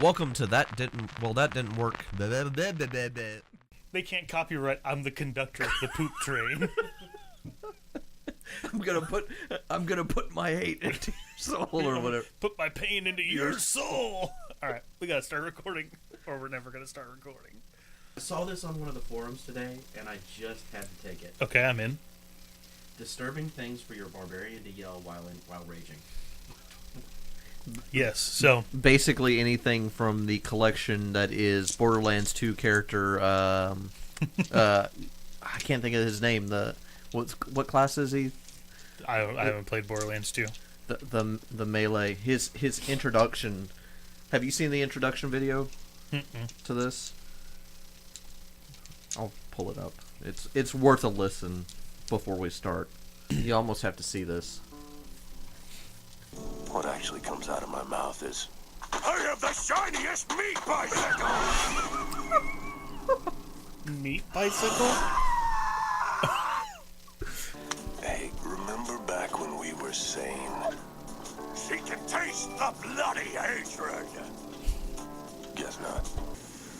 Welcome to That Didn't Work. They can't copyright I'm the conductor of the poop train. I'm gonna put my hate into your soul or whatever. Put my pain into your soul. Alright, we gotta start recording, or we're never gonna start recording. I saw this on one of the forums today, and I just had to take it. Okay, I'm in. Disturbing things for your barbarian to yell while raging. Yes, so Basically anything from the collection that is Borderlands 2 character, I can't think of his name. What class is he? I haven't played Borderlands 2. The melee. His introduction. Have you seen the introduction video to this? I'll pull it up. It's worth a listen before we start. You almost have to see this. What actually comes out of my mouth is, I have the shiniest meat bicycle! Meat bicycle? Hey, remember back when we were sane? She can taste the bloody hatred! Guess not.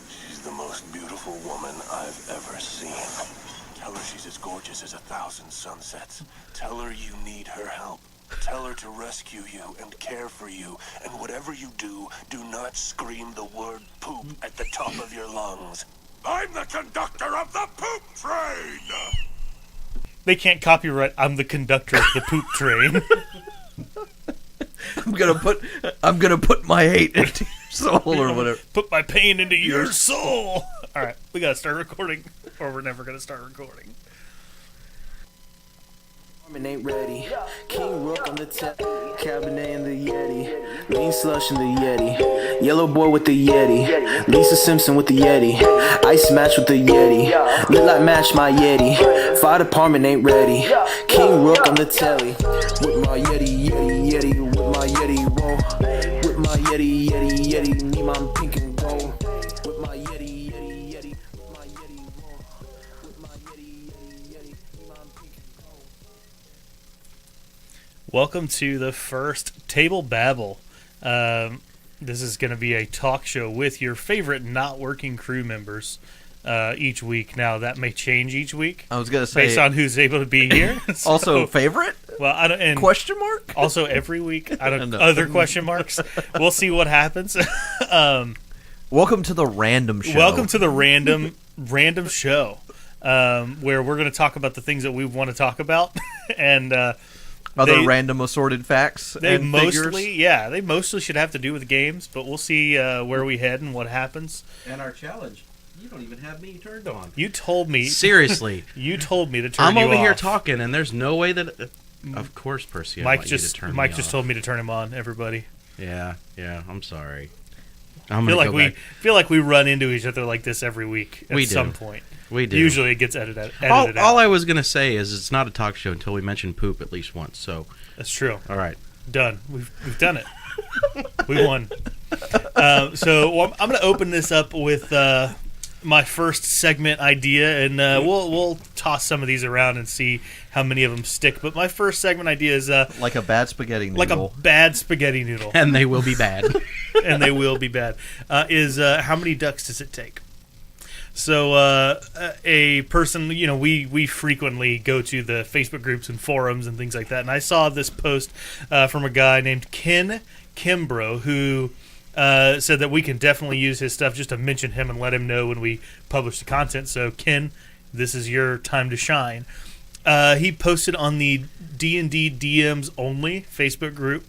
She's the most beautiful woman I've ever seen. Tell her she's as gorgeous as 1,000 sunsets. Tell her you need her help. Tell her to rescue you and care for you, and whatever you do, do not scream the word poop at the top of your lungs. I'm the conductor of the poop train! They can't copyright I'm the conductor of the poop train. I'm gonna put my hate into your soul or whatever. Put my pain into your soul. Alright, we gotta start recording, or we're never gonna start recording. Ain't ready. King Rook on the tap, Cabernet in the Yeti, Lean Slush in the Yeti, Yellow Boy with the Yeti, Lisa Simpson with the Yeti, Ice Match with the Yeti, Lit Like Match my Yeti, Fire Department ain't ready. King Rook on the telly, with my Yeti, Yeti, Yeti, with my Yeti, whoa, with my Yeti, Yeti, Yeti, need my pink and gold, with my Yeti, Yeti, Yeti, with my Yeti, whoa, with my Yeti, Yeti, Yeti, need my pink and gold. Welcome to the first Table Babble. This is going to be a talk show with your favorite not working crew members each week. Now, that may change each week. I was gonna say based on who's able to be here. Also, favorite? Well, I don't. And Question mark? also, every week, I don't. No. Other question marks. We'll see what happens. Welcome to the random show. Welcome to the random show, where we're going to talk about the things that we want to talk about, and other random assorted facts. They and mostly, figures. they mostly should have to do with games, but we'll see where we head and what happens. And our challenge, you don't even have me turned on. You told me Seriously. You told me to turn I'm you over here off. talking, and there's no way that... Of course, Percy, I Mike want you to just turn Mike me just off. told me to turn him on. Everybody, Yeah, I'm sorry. I feel like we run into each other like this every week at We do. some point. We do. Usually it gets edited All out. I was going to say is it's not a talk show until we mention poop at least once, so... That's true. All right. Done. We've done it. We won. So I'm going to open this up with my first segment idea, and we'll toss some of these around and see how many of them stick. But my first segment idea is Like a bad spaghetti noodle. like a bad spaghetti noodle, And they will be bad. and they will be bad. Is how many ducks does it take? So a person, we frequently go to the Facebook groups and forums and things like that, and I saw this post from a guy named Ken Kimbrough who said that we can definitely use his stuff, just to mention him and let him know when we publish the content. So Ken, this is your time to shine. He posted on the D&D DMs only Facebook group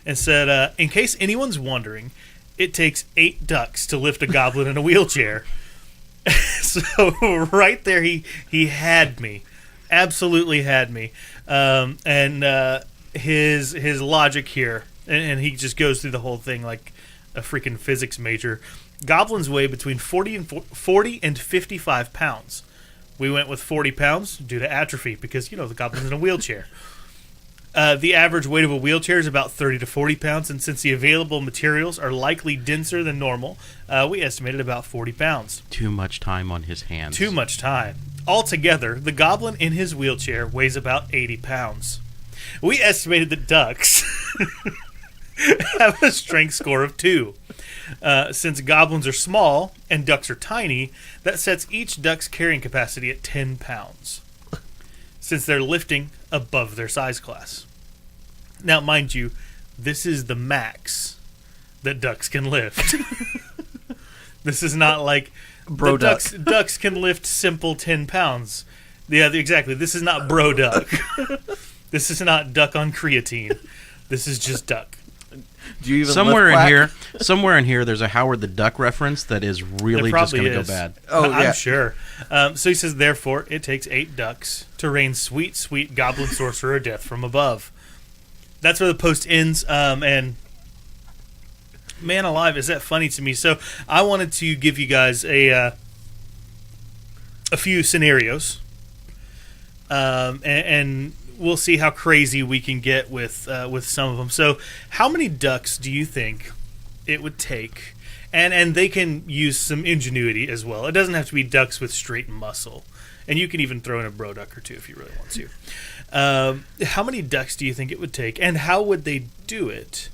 and said, in case anyone's wondering, it takes 8 ducks to lift a goblin in a wheelchair. So right there, he had me, absolutely had me, and his logic here, and he just goes through the whole thing like a freaking physics major. Goblins weigh between 40 and 55 pounds. We went with 40 pounds due to atrophy because the goblin's in a wheelchair. The average weight of a wheelchair is about 30 to 40 pounds, and since the available materials are likely denser than normal, we estimated about 40 pounds. Too much time on his hands. Too much time. Altogether, the goblin in his wheelchair weighs about 80 pounds. We estimated that ducks have a strength score of 2. Since goblins are small and ducks are tiny, that sets each duck's carrying capacity at 10 pounds, since they're lifting above their size class. Now, mind you, this is the max that ducks can lift. This is not like Bro the duck. ducks can lift simple 10 pounds. Yeah, exactly. This is not bro duck. This is not duck on creatine. This is just duck. Do you even somewhere in here, there's a Howard the Duck reference that is really There just probably going to go is. bad. Oh, yeah. I'm sure. So he says, therefore, it takes 8 ducks to rain sweet, sweet goblin sorcerer death from above. That's where the post ends. And man alive, is that funny to me? So I wanted to give you guys a few scenarios, and we'll see how crazy we can get with some of them. So, how many ducks do you think it would take? And they can use some ingenuity as well. It doesn't have to be ducks with straight muscle, and you can even throw in a bro duck or two if you really want to. How many ducks do you think it would take, and how would they do it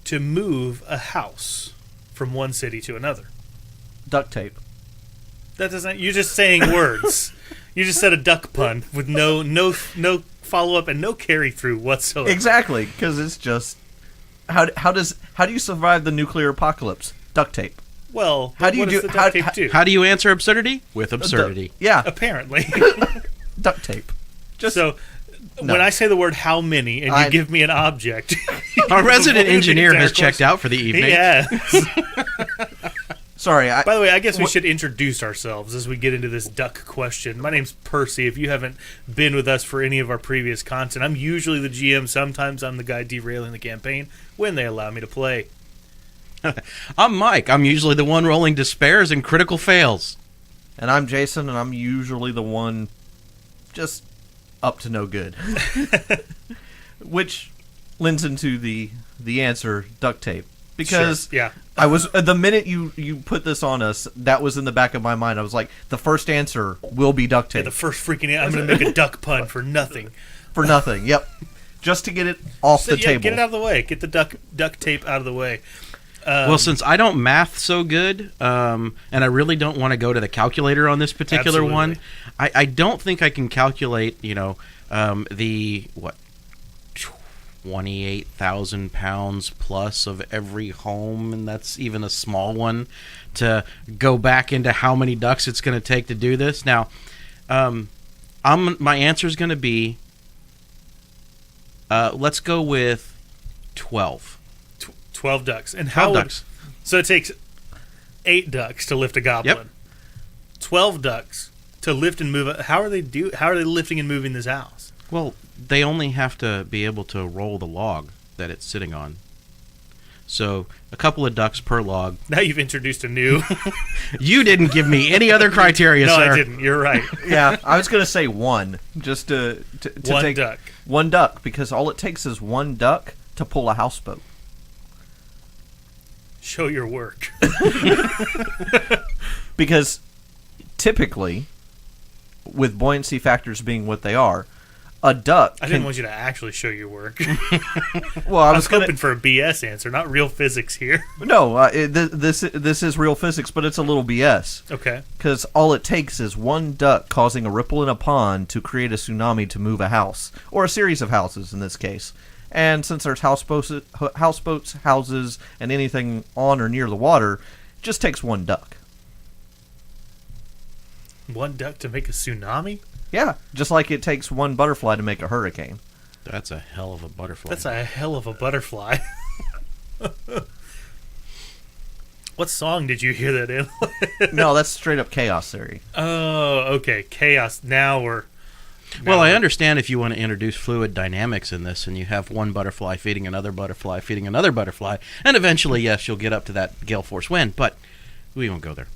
to move a house from one city to another? Duct tape. That doesn't. You're just saying words. You just said a duck pun with no follow up and no carry through whatsoever. Exactly, because it's just how do you survive the nuclear apocalypse? Duct tape. Well, How do you what do- does the duct tape how- do? How do you answer absurdity? With absurdity. Yeah, Apparently. duct tape. Just So no. when I say the word "how many" and you give me an object, Our resident Avoid engineer the has entire checked out for the evening. yeah. sorry. By the way, I guess we should introduce ourselves as we get into this duck question. My name's Percy. If you haven't been with us for any of our previous content, I'm usually the GM. Sometimes I'm the guy derailing the campaign when they allow me to play. I'm Mike. I'm usually the one rolling despairs and critical fails. And I'm Jason, and I'm usually the one just up to no good. Which lends into the answer, duct tape. Because Sure, yeah. I was the minute you put this on us, that was in the back of my mind. I was like, the first answer will be duct tape. The first freaking I'm going to make a duck pun for nothing. For nothing. Yep. Just to get it off the table. Get it out of the way. Get the duct tape out of the way. Well, since I don't math so good, and I really don't want to go to the calculator on this particular Absolutely. one, I don't think I can calculate, the, 28,000 pounds plus of every home, and that's even a small one, to go back into how many ducks it's going to take to do this. Now, my answer is going to be, let's go with 12. 12 ducks. And 12 ducks. So it takes 8 ducks to lift a goblin. Yep. 12 ducks to lift and move it. How are they lifting and moving this house? Well, they only have to be able to roll the log that it's sitting on. So, a couple of ducks per log. Now you've introduced a new. You didn't give me any other criteria, No, sir. I didn't. You're right. Yeah, I was going to say one. Just to One take duck. one duck, because all it takes is one duck to pull a houseboat. Show your work. Because typically, with buoyancy factors being what they are, a duck I didn't want you to actually show your work. well, I I was was going hoping for a BS answer, not real physics here. No, this is real physics, but it's a little BS. Okay. Because all it takes is one duck causing a ripple in a pond to create a tsunami to move a house, or a series of houses in this case. And since there's houseboats, houses, and anything on or near the water, it just takes one duck. One duck to make a tsunami? Yeah, just like it takes one butterfly to make a hurricane. That's a hell of a butterfly. That's a hell of a butterfly. What song did you hear that in? No, that's straight up chaos theory. Oh, okay. Chaos. Now we're. Well, I understand if you want to introduce fluid dynamics in this, and you have one butterfly feeding another butterfly, feeding another butterfly, and eventually, yes, you'll get up to that gale force wind, but we won't go there.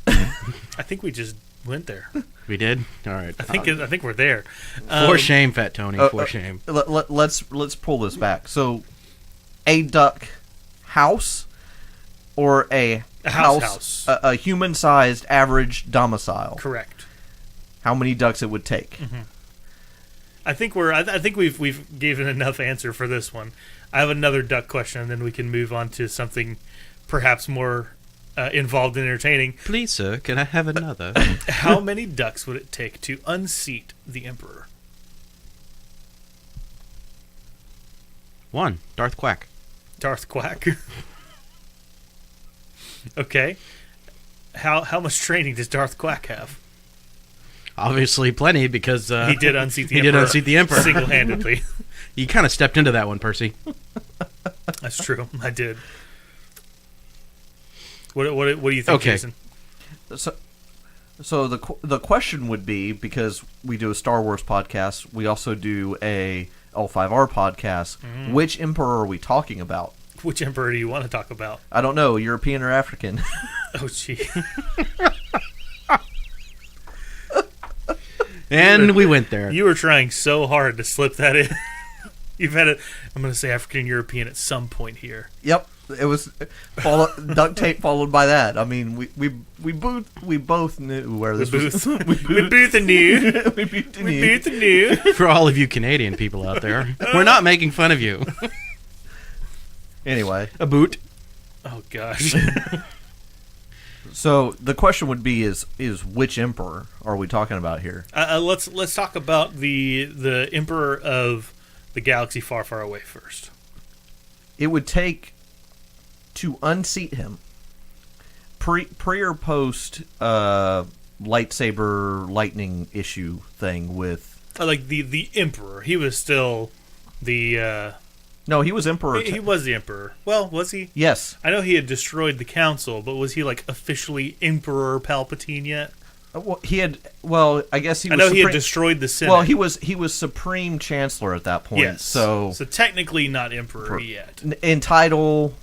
I think we just went there. We did? All right. I think we're there. For shame, Fat Tony, for shame. Let's pull this back. So, a duck house, or a house. a human-sized average domicile. Correct. How many ducks it would take? Mm-hmm. I think we've given enough answer for this one. I have another duck question, and then we can move on to something perhaps more involved and entertaining. Please, sir, can I have another? How many ducks would it take to unseat the Emperor? 1. Darth Quack. Darth Quack. Okay. How much training does Darth Quack have? Obviously, plenty because He did unseat the he Emperor. did unseat the Emperor Single-handedly. You kind of stepped into that one, Percy. That's true. I did. What do you think, Okay. Jason? So the question would be, because we do a Star Wars podcast, we also do a L5R podcast. Which Emperor are we talking about? Which Emperor do you want to talk about? I don't know, European or African. Oh, gee. And we went there. You were trying so hard to slip that in. You've had it. I'm going to say African European at some point here. Yep, it was duct tape followed by that. I mean, we both knew where this was. We both knew. we both We knew. both knew. For all of you Canadian people out there, we're not making fun of you. Anyway, A boot. Oh gosh. so the question would be: is which Emperor are we talking about here? Let's talk about the Emperor of the galaxy far, far away first. It would take to unseat him. Pre or post lightsaber lightning issue thing with. Like the Emperor. He was still the. No, he was Emperor. He was the Emperor. Well, was he? Yes. I know he had destroyed the Council, but was he like officially Emperor Palpatine yet? Well, he had. Well, I guess he was. I know he had Supreme- destroyed the Senate. Well, he was Supreme Chancellor at that point. Yes. So technically not Emperor yet. in title.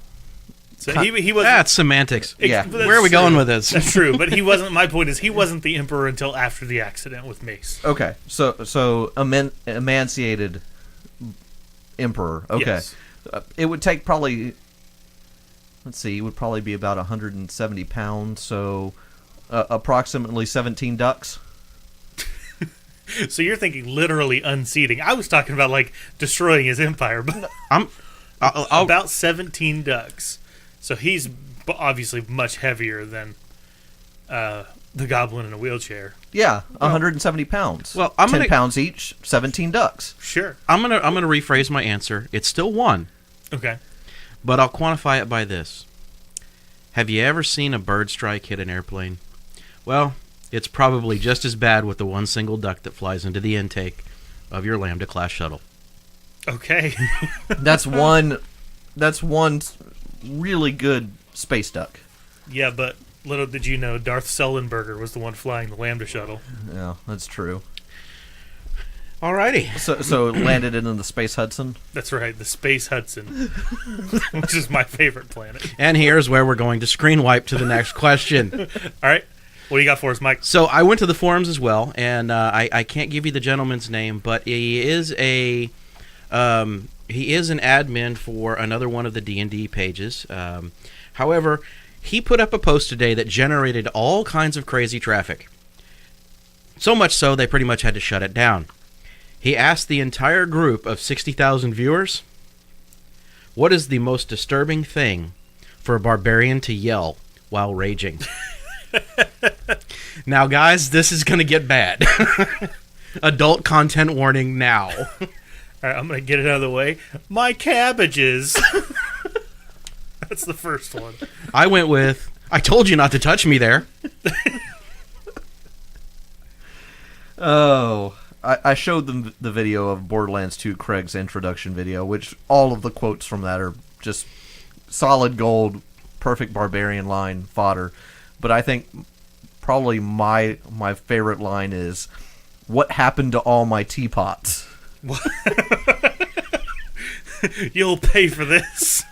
So he was. That's semantics. Yeah. But that's Where are we true. going with this? That's true, but he wasn't. My point is, he wasn't the Emperor until after the accident with Mace. Okay. So emancipated Emperor. Okay. Yes. It would take probably. Let's see. It would probably be about 170 pounds. So approximately 17 ducks. So you're thinking literally unseating. I was talking about like destroying his empire, but I'll about 17 ducks. So he's obviously much heavier than the goblin in a wheelchair. Yeah, 170 pounds. Well, I'm 10 gonna- pounds each. 17 ducks. Sure. I'm gonna rephrase my answer. It's still 1, Okay. but I'll quantify it by this. Have you ever seen a bird strike hit an airplane? Well, it's probably just as bad with the one single duck that flies into the intake of your Lambda class shuttle. Okay. That's one. That's one really good space duck. Yeah, but little did you know, Darth Sullenberger was the one flying the Lambda shuttle. Yeah, that's true. Alrighty. So it landed in the Space Hudson. That's right, the Space Hudson, which is my favorite planet. And here's where we're going to screen wipe to the next question. All right, what do you got for us, Mike? So I went to the forums as well, and I can't give you the gentleman's name, but he is an admin for another one of the D&D pages. However, he put up a post today that generated all kinds of crazy traffic. So much so, they pretty much had to shut it down. He asked the entire group of 60,000 viewers, what is the most disturbing thing for a barbarian to yell while raging? Now, guys, this is going to get bad. Adult content warning now. All right, I'm going to get it out of the way. My cabbages. That's the first one. I went with, I told you not to touch me there. Oh, I showed them the video of Borderlands 2 Craig's introduction video, which all of the quotes from that are just solid gold, perfect barbarian line fodder. But I think probably my favorite line is, "What happened to all my teapots?" You'll pay for this.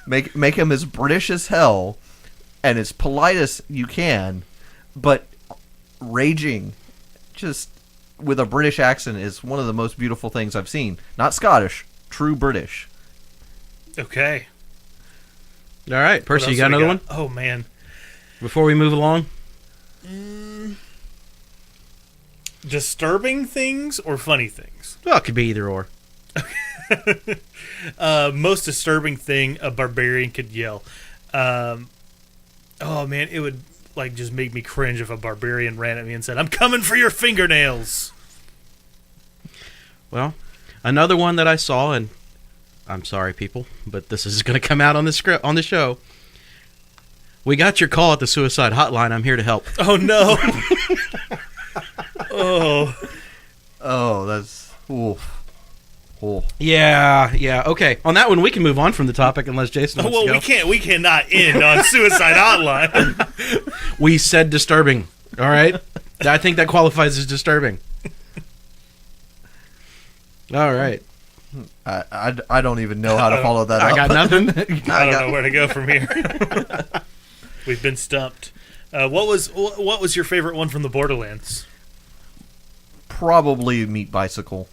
Make him as British as hell and as polite as you can, but raging just with a British accent is one of the most beautiful things I've seen. Not Scottish, true British. Okay. All right, What Percy, else you got do we another one? Oh, man. Before we move along? Disturbing things or funny things? Well, it could be either or. Most disturbing thing a barbarian could yell. Oh man, it would like just make me cringe if a barbarian ran at me and said, "I'm coming for your fingernails." Well, another one that I saw, and I'm sorry, people, but this is going to come out on the script on the show. We got your call at the suicide hotline. I'm here to help. Oh no! Oh, that's oof. Oh. Yeah. Okay. On that one, we can move on from the topic unless Jason wants to go. We cannot end on suicide hotline. We said disturbing. All right. I think that qualifies as disturbing. All right. I don't even know how to follow that up. I got nothing. I don't know where to go from here. We've been stumped. What was your favorite one from the Borderlands? Probably Meat Bicycle.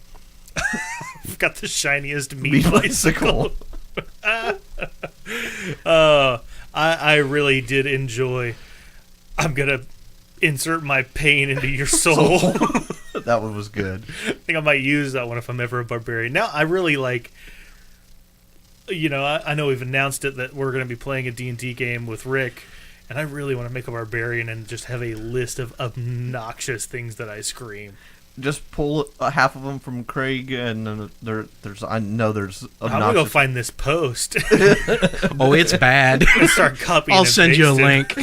I've got the shiniest meat bicycle. I really did enjoy. I'm gonna insert my pain into your soul. That one was good. I think I might use that one if I'm ever a barbarian. Now I really like. I know we've announced it that we're going to be playing a D&D game with Rick, and I really want to make a barbarian and just have a list of obnoxious things that I scream. Just pull half of them from Craig, and there's I know there's obnoxious. I'm gonna go find this post. Oh, it's bad. Start copying. I'll send you a link.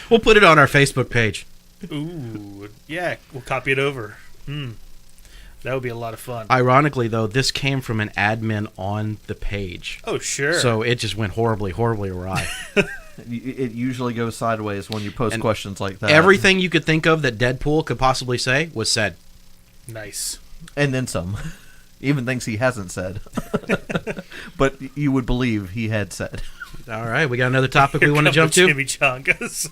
We'll put it on our Facebook page. Ooh, yeah, we'll copy it over. That would be a lot of fun. Ironically, though, this came from an admin on the page. Oh, sure. So it just went horribly, horribly awry. It usually goes sideways when you post questions like that. Everything you could think of that Deadpool could possibly say was said. Nice. And then some. Even things he hasn't said. But you would believe he had said. All right, we got another topic we want to jump to? Chimichangas.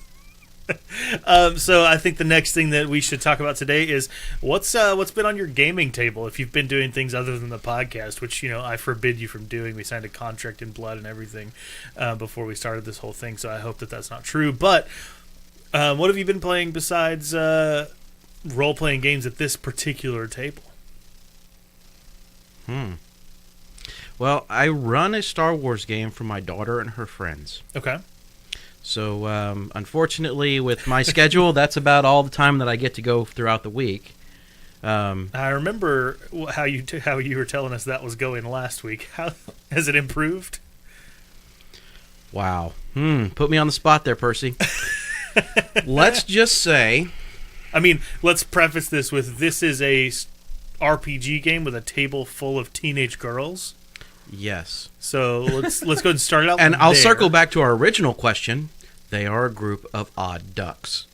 So I think the next thing that we should talk about today is what's been on your gaming table. If you've been doing things other than the podcast, which I forbid you from doing. We signed a contract in blood and everything before we started this whole thing. So I hope that that's not true. But what have you been playing besides role playing games at this particular table? Well, I run a Star Wars game for my daughter and her friends. Okay. So, unfortunately, with my schedule, that's about all the time that I get to go throughout the week. I remember how you were telling us that was going last week. How has it improved? Wow. Put me on the spot there, Percy. Let's just say... I mean, let's preface this with this is a RPG game with a table full of teenage girls. Yes. So let's go ahead and start it out. And I'll circle back to our original question. They are a group of odd ducks.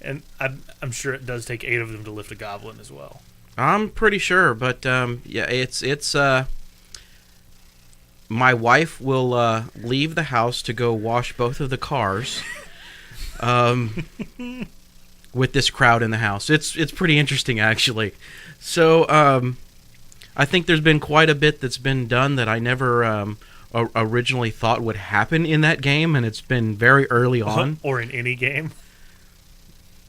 And I'm sure it does take 8 of them to lift a goblin as well. I'm pretty sure, but yeah, it's my wife will leave the house to go wash both of the cars. With this crowd in the house, it's pretty interesting actually. So I think there's been quite a bit that's been done that I never originally thought would happen in that game, and it's been very early on. Or in any game.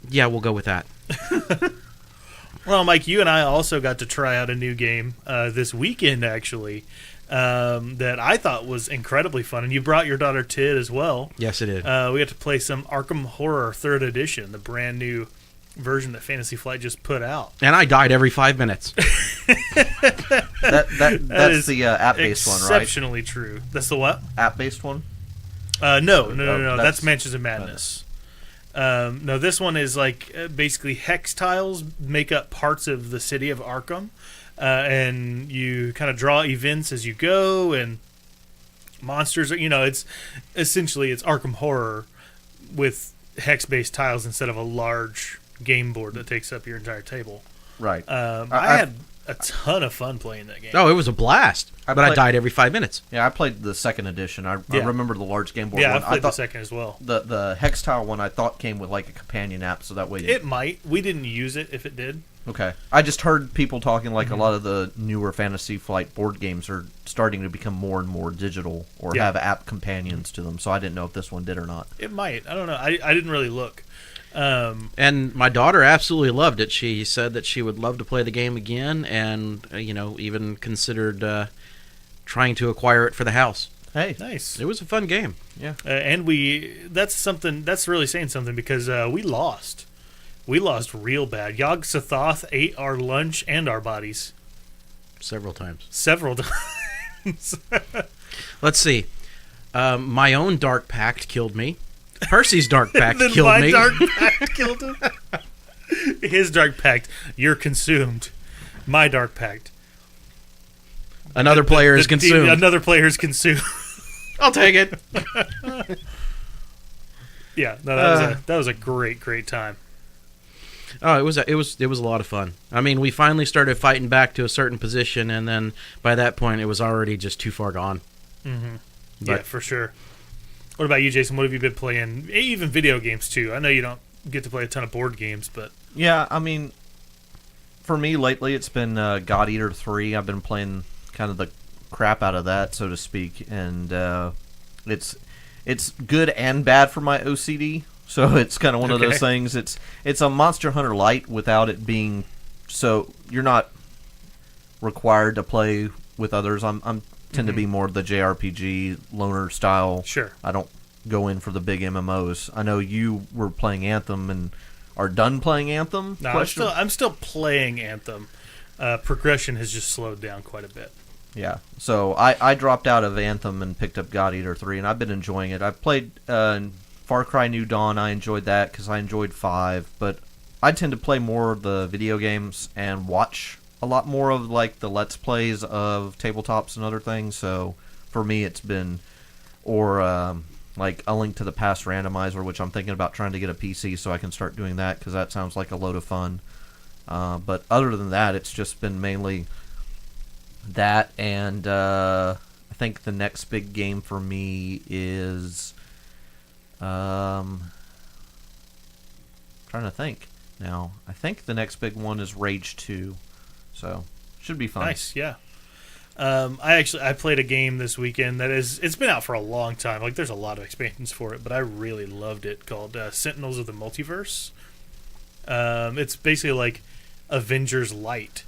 Yeah, we'll go with that. Well, Mike, you and I also got to try out a new game this weekend, actually, that I thought was incredibly fun. And you brought your daughter Tid as well. Yes, it did. We got to play some Arkham Horror 3rd Edition, the brand new version that Fantasy Flight just put out. And I died every 5 minutes. That's the app-based one, right? Exceptionally true. That's the what? App-based one? No. That's Mansions of Madness. No, this one is like basically hex tiles make up parts of the city of Arkham, and you kind of draw events as you go, and monsters. It's essentially it's Arkham Horror with hex-based tiles instead of a large game board that takes up your entire table. Right. I had a ton of fun playing that game. Oh, it was a blast. But I died every 5 minutes. Yeah, I played the 2nd edition. I remember the large game board one. one. I played the second as well. The hex tile one I thought came with like a companion app, so that way... It might. We didn't use it if it did. Okay. I just heard people talking like a lot of the newer Fantasy Flight board games are starting to become more and more digital or have app companions to them, so I didn't know if this one did or not. It might. I don't know. I didn't really look. And my daughter absolutely loved it. She said that she would love to play the game again, and even considered trying to acquire it for the house. Hey, Nice. It was a fun game. yeah. And that's really saying something because we lost. We lost real bad. Yog Sothoth ate our lunch and our bodies Several times. several times. Let's see. My own Dark Pact killed me. Percy's Dark Pact Then killed my me. Dark Pact killed him. His Dark Pact, you're consumed. My Dark Pact, Another player is consumed. Another player is consumed. I'll take it. Yeah, no, that was a great time. Oh, it was a lot of fun. I mean, we finally started fighting back to a certain position, and then by that point, it was already just too far gone. Mm-hmm. But- Yeah, for sure. What about you, Jason? What have you been playing? Even video games too. I know you don't get to play a ton of board games, but Yeah, I mean, for me lately, it's been God Eater 3. I've been playing kind of the crap out of that, so to speak, and it's good and bad for my OCD. So it's kind of one of those things. It's a Monster Hunter Lite without it being so you're not required to play with others. I'm tend to be more the JRPG loner style. Sure. I don't go in for the big MMOs. I know you were playing Anthem and are done playing Anthem. no, I'm still playing Anthem. Progression has just slowed down quite a bit. Yeah, so I dropped out of Anthem and picked up God Eater 3, and I've been enjoying it. I've played Far Cry New Dawn. I enjoyed that because I enjoyed 5, but I tend to play more of the video games and watch a lot more of like the Let's Plays of tabletops and other things. So for me, it's been like A Link to the Past randomizer, which I'm thinking about trying to get a PC so I can start doing that because that sounds like a load of fun. But other than that, it's just been mainly that, and I think the next big game for me is trying to think now. I think the next big one is Rage 2, so should be fun. Nice, yeah. I played a game this weekend it's been out for a long time. Like there's a lot of expansions for it, but I really loved it, called Sentinels of the Multiverse. It's basically like Avengers Light.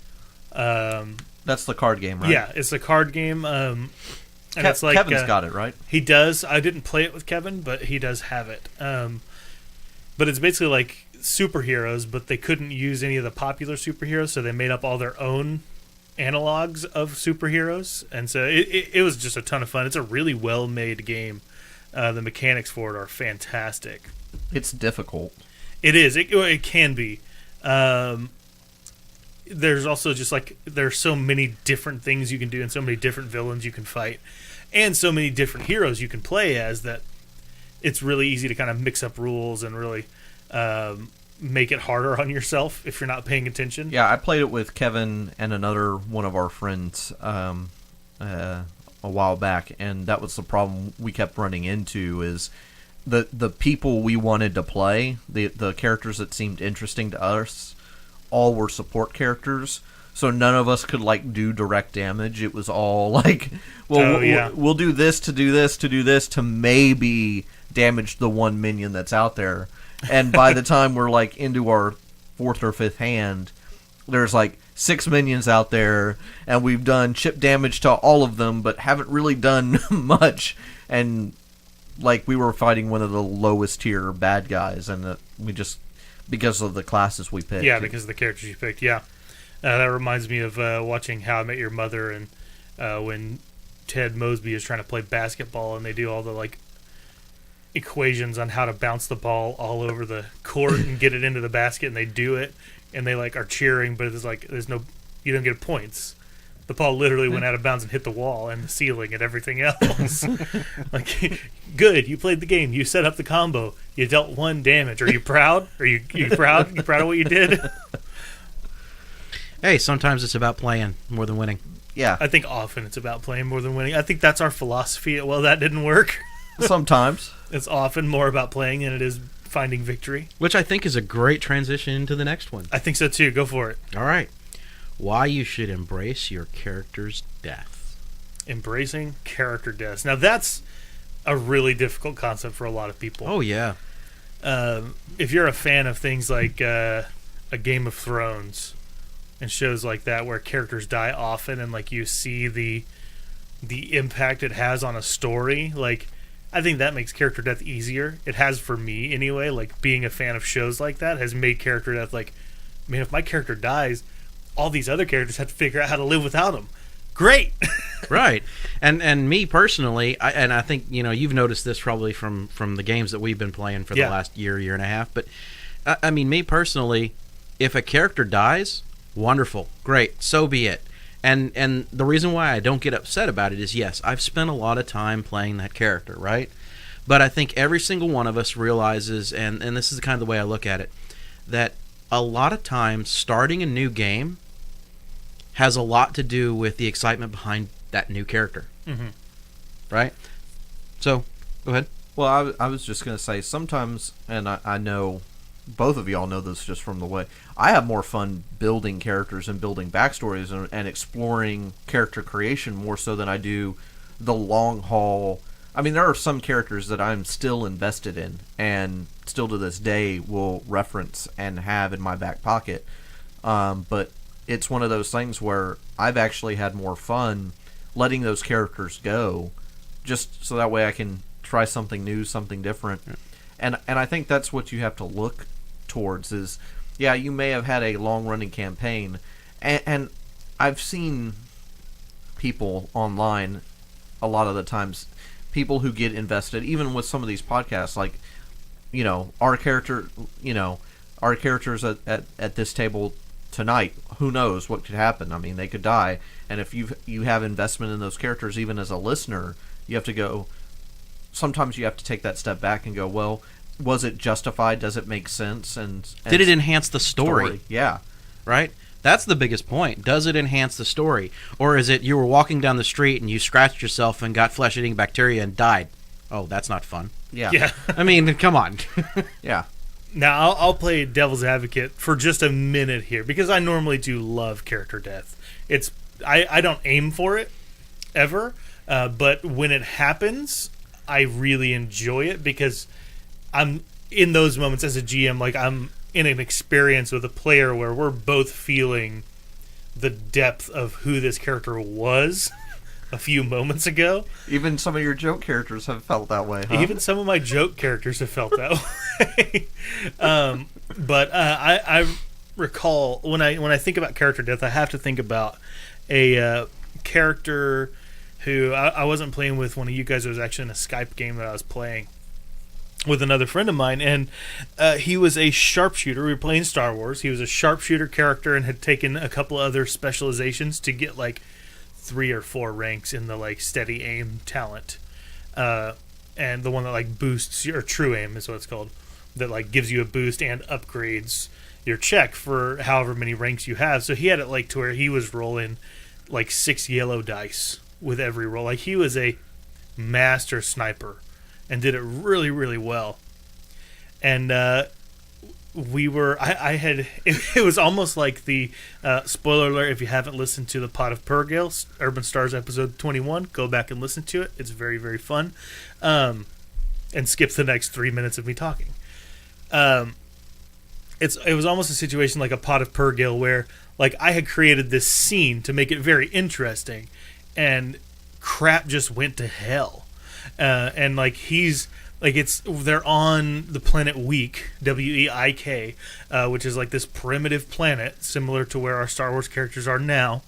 That's the card game, right? Yeah, it's a card game. And it's like Kevin's got it, right? He does. I didn't play it with Kevin, but he does have it. But it's basically like superheroes, but they couldn't use any of the popular superheroes, so they made up all their own analogs of superheroes, and so it was just a ton of fun. It's a really well-made game. The mechanics for it are fantastic. It's difficult. It is. It can be. There's also just like there's so many different things you can do and so many different villains you can fight and so many different heroes you can play as that it's really easy to kind of mix up rules and really make it harder on yourself if you're not paying attention. Yeah, I played it with Kevin and another one of our friends a while back, and that was the problem we kept running into is the people we wanted to play, the characters that seemed interesting to us, all were support characters, so none of us could like do direct damage. It was all like, well, we'll do this to do this to do this to maybe damage the one minion that's out there. And by the time we're like into our 4th or 5th hand, there's like 6 minions out there, and we've done chip damage to all of them, but haven't really done much. And like we were fighting one of the lowest tier bad guys, and we just, because of the classes we picked. Yeah, because of the characters you picked. Yeah, that reminds me of watching How I Met Your Mother, and when Ted Mosby is trying to play basketball, and they do all the like equations on how to bounce the ball all over the court and get it into the basket, and they do it, and they like are cheering, but it's like you don't get points. The ball literally went out of bounds and hit the wall and the ceiling and everything else. Like, good, you played the game, you set up the combo, you dealt 1 damage. Are you proud? Are you proud? You proud of what you did? Hey, sometimes it's about playing more than winning. Yeah. I think often it's about playing more than winning. I think that's our philosophy. Well, that didn't work. Sometimes. It's often more about playing than it is finding victory. Which I think is a great transition into the next one. I think so too. Go for it. All right. Why you should embrace your character's death. Embracing character deaths. Now that's a really difficult concept for a lot of people. Oh, yeah. If you're a fan of things like a Game of Thrones and shows like that where characters die often, and like you see the the impact it has on a story. Like, I think that makes character death easier. It has for me anyway. Like, being a fan of shows like that has made character death like, man, if my character dies, all these other characters have to figure out how to live without him. Great. Right. And me personally, I think, you've noticed this probably from the games that we've been playing for the last year and a half, but I mean, me personally, if a character dies, wonderful, great, so be it. And the reason why I don't get upset about it is, yes, I've spent a lot of time playing that character, right? But I think every single one of us realizes, and this is kind of the way I look at it, that a lot of times starting a new game has a lot to do with the excitement behind that new character. Mm-hmm. Right? So, go ahead. Well, I was just going to say, sometimes, and I know both of y'all know this just from the way, I have more fun building characters and building backstories and exploring character creation more so than I do the long haul. I mean, there are some characters that I'm still invested in and still to this day will reference and have in my back pocket. But it's one of those things where I've actually had more fun letting those characters go, just so that way I can try something new, something different. Yeah. And I think that's what you have to look towards is, yeah, you may have had a long-running campaign, and I've seen people online a lot of the times, people who get invested, even with some of these podcasts, like, our characters at this table tonight, who knows what could happen. I mean, they could die, and if you have investment in those characters, even as a listener, you have to go, sometimes you have to take that step back and go, well, was it justified? Does it make sense? And did it enhance the story? Yeah. Right? That's the biggest point. Does it enhance the story? Or is it you were walking down the street and you scratched yourself and got flesh-eating bacteria and died? Oh, that's not fun. Yeah. I mean, come on. Yeah. Now, I'll play devil's advocate for just a minute here, because I normally do love character death. I don't aim for it, ever, but when it happens, I really enjoy it, because I'm in those moments as a GM, like I'm in an experience with a player where we're both feeling the depth of who this character was a few moments ago. Even some of your joke characters have felt that way, huh? Even some of my joke characters have felt that way. But I recall when I think about character death, I have to think about a character who I wasn't playing with one of you guys. It was actually in a Skype game that I was playing with another friend of mine, and he was a sharpshooter. We were playing Star Wars. He was a sharpshooter character and had taken a couple other specializations to get like 3 or 4 ranks in the like steady aim talent, and the one that like boosts your true aim is what it's called, that like gives you a boost and upgrades your check for however many ranks you have. So he had it like to where he was rolling like 6 yellow dice with every roll. Like, he was a master sniper and did it really, really well. And it was almost like the spoiler alert, if you haven't listened to the Pot of Purgale Urban Stars episode 21, go back and listen to it. It's very, very fun. And skip the next 3 minutes of me talking. It was almost a situation like a Pot of Purgale, where like I had created this scene to make it very interesting, and crap just went to hell. And like they're on the planet Week, Weik, which is like this primitive planet similar to where our Star Wars characters are now.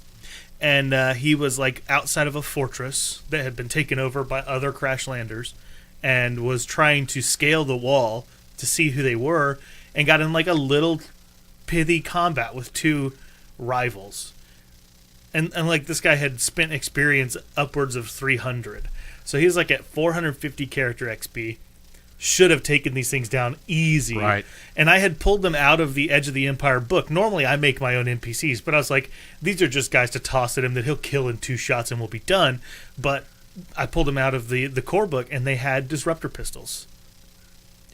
And he was like outside of a fortress that had been taken over by other crash landers, and was trying to scale the wall to see who they were, and got in like a little pithy combat with 2 rivals. And like this guy had spent experience upwards of 300. So he's like at 450 character XP. Should have taken these things down easy. Right. And I had pulled them out of the Edge of the Empire book. Normally I make my own NPCs, but I was like, these are just guys to toss at him that he'll kill in 2 shots and we'll be done. But I pulled them out of the core book, and they had disruptor pistols.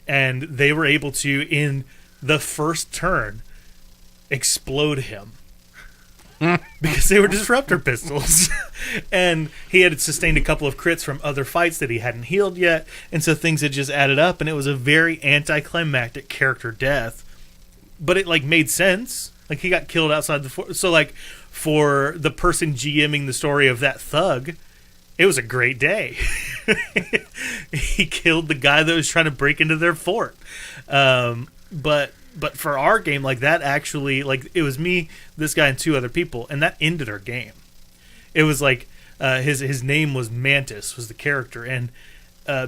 And they were able to, in the first turn, explode him. Because they were disruptor pistols. And he had sustained a couple of crits from other fights that he hadn't healed yet, and so things had just added up, and it was a very anticlimactic character death. But it like made sense. Like, he got killed outside the so like for the person GMing the story of that thug, it was a great day. He killed the guy that was trying to break into their fort. But for our game, like that actually, like it was me, this guy, and 2 other people, and that ended our game. It was like his name was Mantis, was the character, and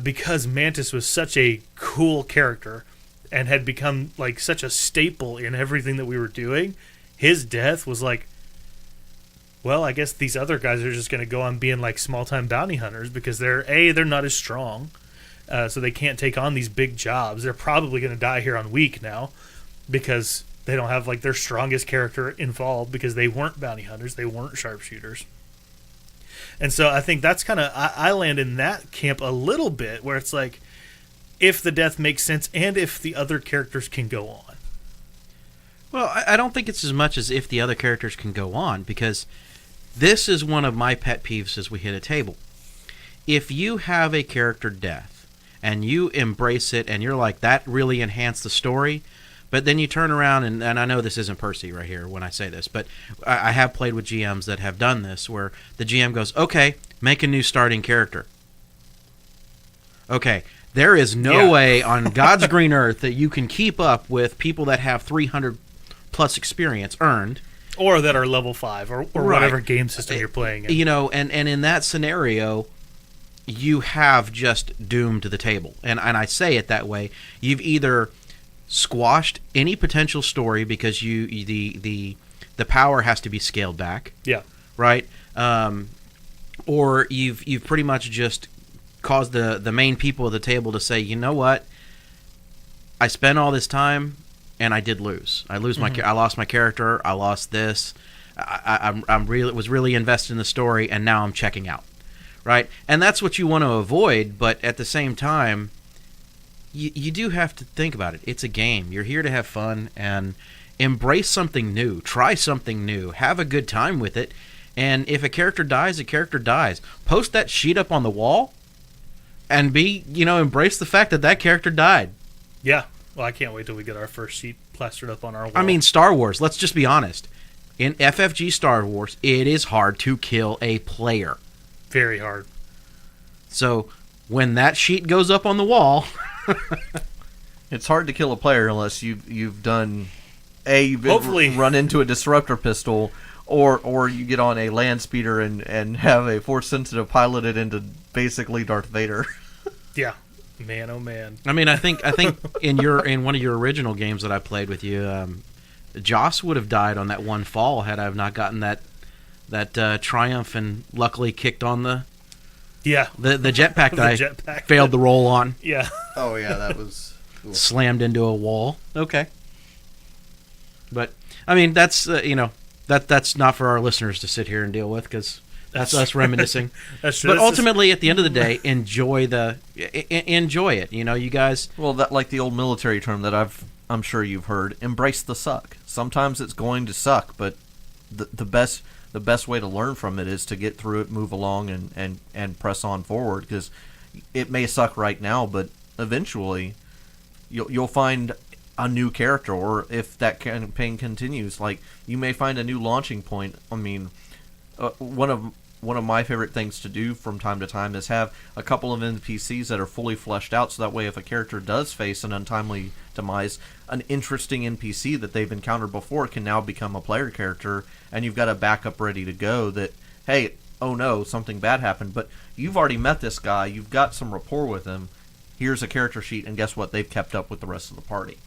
because Mantis was such a cool character and had become like such a staple in everything that we were doing, his death was like, well, I guess these other guys are just going to go on being like small-time bounty hunters because they're not as strong, so they can't take on these big jobs. They're probably going to die here on week now because they don't have like their strongest character involved because they weren't bounty hunters, they weren't sharpshooters. And so I think that's kind of, I land in that camp a little bit where it's like, if the death makes sense and if the other characters can go on. Well, I don't think it's as much as if the other characters can go on, because this is one of my pet peeves as we hit a table. If you have a character death and you embrace it and you're like, that really enhanced the story, but then you turn around and I know this isn't Percy right here when I say this, but I have played with GMs that have done this where the GM goes, okay, make a new starting character. Okay, there is no way on God's green earth that you can keep up with people that have 300 plus experience earned. Or that are level 5 or whatever game system you're playing in. You know, and in that scenario, you have just doomed the table. And I say it that way. You've either squashed any potential story because the power has to be scaled back. Yeah. Right? Or you've pretty much just caused the main people of the table to say, you know what? I spent all this time and I did lose. I lost my character. I lost this. I'm really invested in the story, and now I'm checking out, right? And that's what you want to avoid. But at the same time, you do have to think about it. It's a game. You're here to have fun and embrace something new. Try something new. Have a good time with it. And if a character dies, a character dies. Post that sheet up on the wall, and embrace the fact that character died. Yeah. Well, I can't wait till we get our first sheet plastered up on our wall. I mean, Star Wars, let's just be honest. In FFG Star Wars, it is hard to kill a player. Very hard. So, when that sheet goes up on the wall... It's hard to kill a player unless you've done... Hopefully. Run into a disruptor pistol, or you get on a land speeder and have a force-sensitive piloted into basically Darth Vader. Yeah. Man, oh man! I mean, I think in one of your original games that I played with you, Joss would have died on that one fall had I have not gotten that triumph and luckily kicked on the jetpack that I failed the roll on. Yeah. Oh yeah, that was cool. Slammed into a wall. Okay. But I mean, that's that's not for our listeners to sit here and deal with because. That's us reminiscing. That's true. But ultimately, at the end of the day, enjoy it. You know, you guys. Well, that like the old military term that I'm sure you've heard. Embrace the suck. Sometimes it's going to suck, but the best way to learn from it is to get through it, move along, and press on forward. Because it may suck right now, but eventually, you'll find a new character, or if that campaign continues, like you may find a new launching point. I mean. One of my favorite things to do from time to time is have a couple of NPCs that are fully fleshed out, so that way if a character does face an untimely demise, an interesting NPC that they've encountered before can now become a player character, and you've got a backup ready to go that, hey, oh no, something bad happened, but you've already met this guy, you've got some rapport with him, here's a character sheet, and guess what, they've kept up with the rest of the party.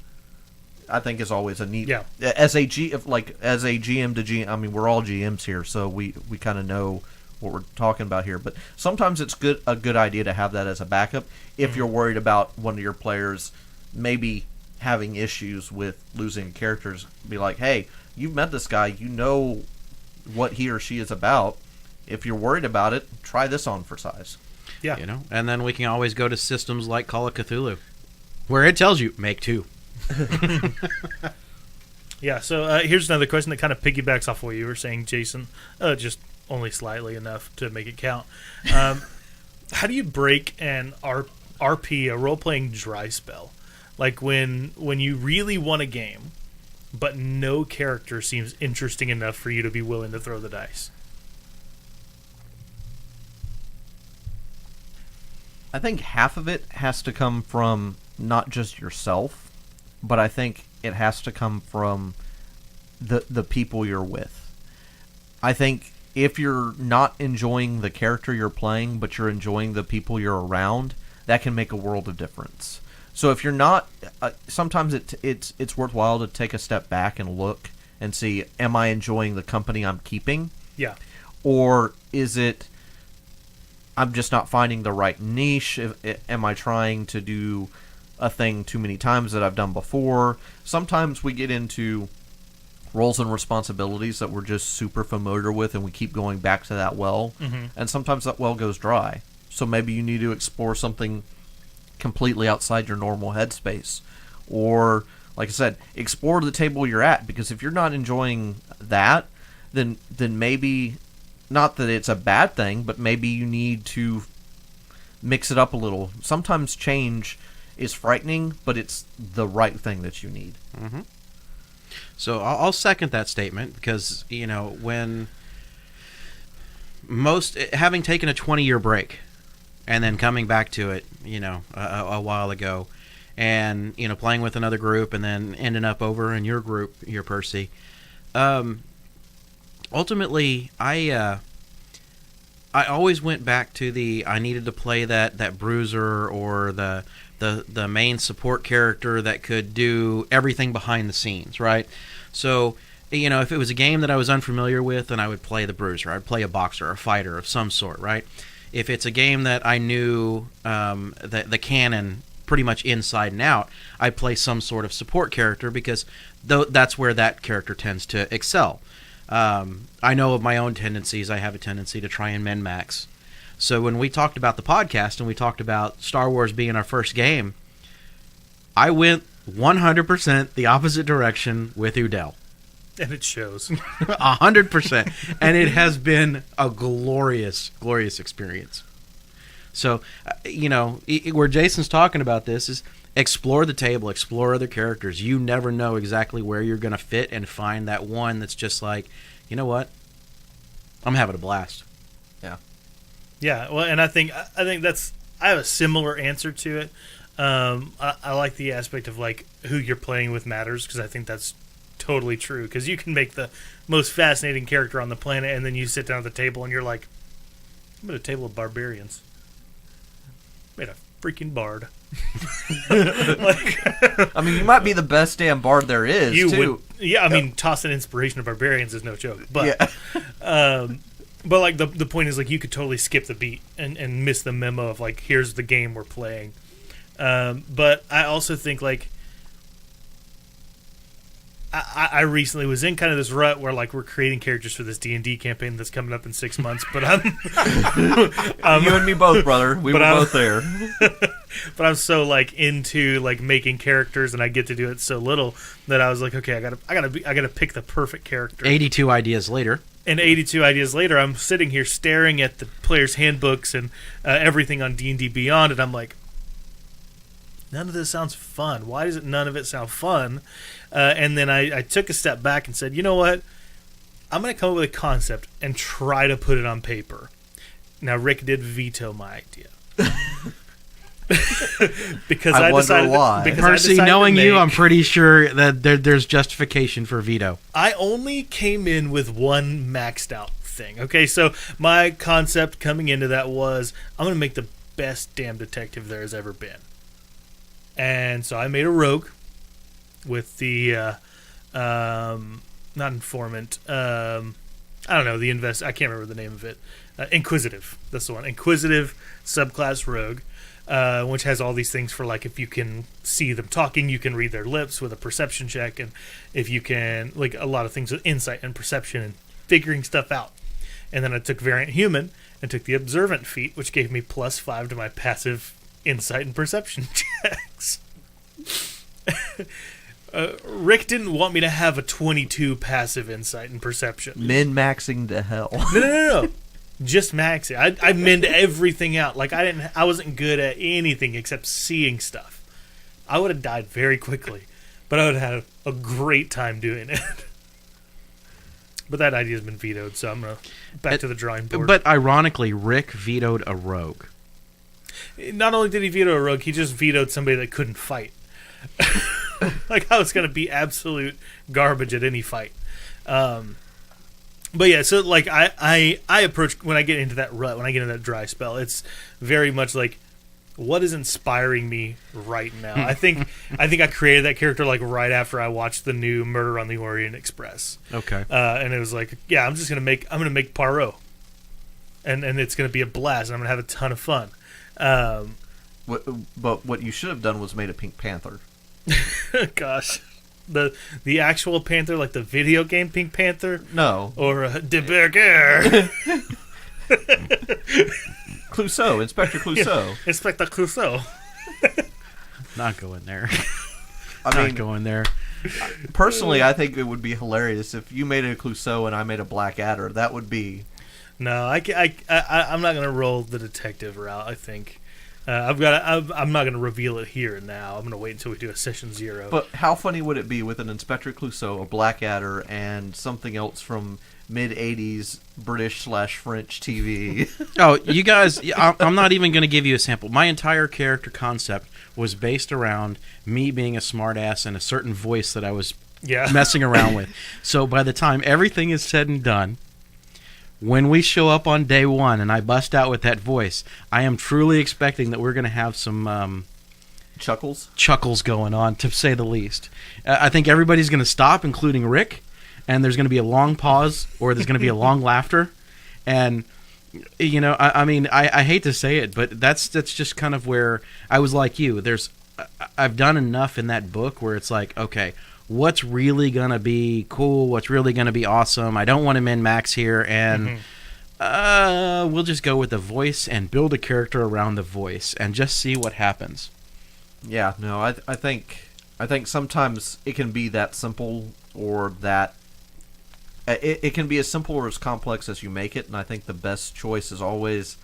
I think is always a neat. Yeah. As a GM to GM, I mean, we're all GMs here, so we kind of know what we're talking about here. But sometimes it's a good idea to have that as a backup if you're worried about one of your players maybe having issues with losing characters. Be like, hey, you've met this guy, you know what he or she is about. If you're worried about it, try this on for size. Yeah. And then we can always go to systems like Call of Cthulhu, where it tells you make 2. Yeah, so here's another question that kind of piggybacks off what you were saying, Jason, just only slightly enough to make it count. How do you break an RP, a role-playing dry spell? Like when you really want a game, but no character seems interesting enough for you to be willing to throw the dice? I think half of it has to come from not just yourself, but I think it has to come from the people you're with. I think if you're not enjoying the character you're playing, but you're enjoying the people you're around, that can make a world of difference. So if you're not, sometimes it's worthwhile to take a step back and look and see, am I enjoying the company I'm keeping? Yeah. Or is it, I'm just not finding the right niche? Am I trying to do a thing too many times that I've done before? Sometimes we get into roles and responsibilities that we're just super familiar with, and we keep going back to that well. Mm-hmm. And sometimes that well goes dry. So maybe you need to explore something completely outside your normal headspace. Or, like I said, explore the table you're at, because if you're not enjoying that, then maybe, not that it's a bad thing, but maybe you need to mix it up a little. Sometimes change is frightening, but it's the right thing that you need. Mm-hmm. So I'll second that statement, because, you know, when having taken a 20-year break and then coming back to it, you know, a while ago, and, you know, playing with another group and then ending up over in your group, your Percy, ultimately, I always went back to I needed to play that bruiser or the main support character that could do everything behind the scenes, right? So, you know, if it was a game that I was unfamiliar with, then I would play the bruiser. I'd play a boxer, a fighter of some sort, right? If it's a game that I knew the canon pretty much inside and out, I'd play some sort of support character, because that's where that character tends to excel. I know of my own tendencies. I have a tendency to try and min-max. So when we talked about the podcast and we talked about Star Wars being our first game, I went 100% the opposite direction with Udell. And it shows. 100%. And it has been a glorious, glorious experience. So, you know, where Jason's talking about this is explore the table, explore other characters. You never know exactly where you're going to fit and find that one that's just like, you know what? I'm having a blast. Yeah. Yeah, well, and I think I have a similar answer to it. I like the aspect of, like, who you're playing with matters, because I think that's totally true. Because you can make the most fascinating character on the planet, and then you sit down at the table and you're like, I'm at a table of barbarians. Made a freaking bard. I mean, you might be the best damn bard there is, too. I mean, toss an inspiration of barbarians is no joke. But, but like, the point is, like, you could totally skip the beat and miss the memo of, like, here's the game we're playing. But I also think, like, I recently was in kind of this rut where, like, we're creating characters for this D&D campaign that's coming up in 6 months, but you and me both, brother. We were both there. But I'm so, like, into, like, making characters, and I get to do it so little that I was like, okay, I gotta pick the perfect character. 82 ideas later. And 82 ideas later, I'm sitting here staring at the player's handbooks and everything on D&D Beyond, and I'm like, none of this sounds fun. Why does none of it sound fun? And then I took a step back and said, you know what? I'm going to come up with a concept and try to put it on paper. Now, Rick did veto my idea. Because I decided why. Percy, knowing you, I'm pretty sure that there's justification for veto. I only came in with one maxed out thing. Okay, so my concept coming into that was, I'm going to make the best damn detective there has ever been. And so I made a rogue with the not informant, I don't know, I can't remember the name of it. Inquisitive, that's the one. Inquisitive subclass rogue, which has all these things for, like, if you can see them talking, you can read their lips with a perception check, and if you can, like, a lot of things with insight and perception and figuring stuff out. And then I took variant human and took the observant feat, which gave me +5 to my passive insight and perception checks. Rick didn't want me to have a 22 passive insight and perception. Min-maxing to hell. No. Just max it. I minned everything out. Like, I wasn't good at anything except seeing stuff. I would have died very quickly, but I would have had a great time doing it. But that idea has been vetoed, so I'm back to the drawing board. But ironically, Rick vetoed a rogue. not only did he veto a rogue, he just vetoed somebody that couldn't fight. Like I was going to be absolute garbage at any fight. But yeah, so like I approach when I get into that rut, when I get into that dry spell, it's very much like, what is inspiring me right now? I think I created that character like right after I watched the new Murder on the Orient Express. Okay. And it was like, yeah, I'm gonna make Poirot, and it's gonna be a blast. And I'm gonna have a ton of fun. But what you should have done was made a Pink Panther. Gosh, the actual Panther, like the video game Pink Panther, No, or De Berger. Clouseau, Inspector Clouseau. Inspector Clouseau. Not going there. I Not mean, going there. personally, I think it would be hilarious if you made a Clouseau and I made a Blackadder. That would be. No, I'm not gonna roll the detective route. I think I'm not gonna reveal it here and now. I'm gonna wait until we do a session 0. But how funny would it be with an Inspector Clouseau, a Blackadder, and something else from mid-'80s British/French TV? Oh, you guys, I'm not even going to give you a sample. My entire character concept was based around me being a smartass and a certain voice that I was messing around with. So by the time everything is said and done, when we show up on day 1 and I bust out with that voice, I am truly expecting that we're going to have some chuckles going on, to say the least. I think everybody's going to stop, including Rick, and there's going to be a long pause, or there's going to be a long laughter. And, you know, I mean, I hate to say it, but that's just kind of where I was like you. I've done enough in that book where it's like, okay, what's really going to be cool? What's really going to be awesome? I don't want to min-max here, and we'll just go with the voice and build a character around the voice and just see what happens. Yeah, no, I think sometimes it can be that simple, or that it can be as simple or as complex as you make it, and I think the best choice is always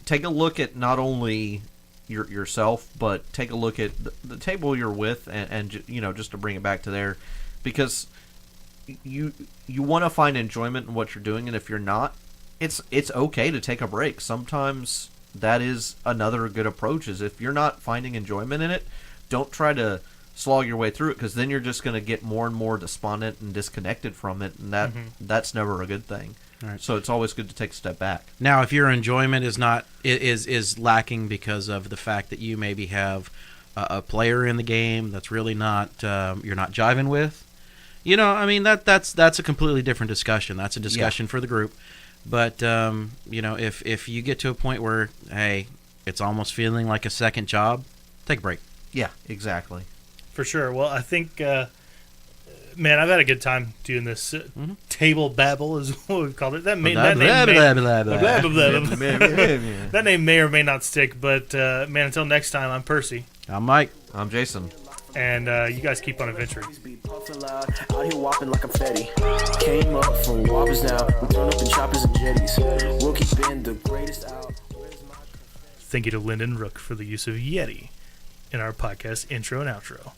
take a look at not only yourself, but take a look at the table you're with, and you know, just to bring it back to there, because you want to find enjoyment in what you're doing, and if you're not, it's okay to take a break. Sometimes that is another good approach, is if you're not finding enjoyment in it, don't try to slog your way through it, because then you're just going to get more and more despondent and disconnected from it, and that's never a good thing. Right. So it's always good to take a step back. Now, if your enjoyment is lacking because of the fact that you maybe have a player in the game that's really not you're not jiving with, you know, I mean, that's a completely different discussion. That's a discussion for the group. But you know, if you get to a point where, hey, it's almost feeling like a second job, take a break. Yeah, exactly. For sure. Well, I think, man, I've had a good time doing this. Table Babble is what we've called it. That name may or may not stick, but man, until next time, I'm Percy. I'm Mike. I'm Jason. And you guys keep on adventuring. Out here whopping like confetti. Came up from Whoppers now. We turn up in choppers and jetties. We'll keep being the greatest out. Thank you to Lyndon Rook for the use of Yeti in our podcast intro and outro.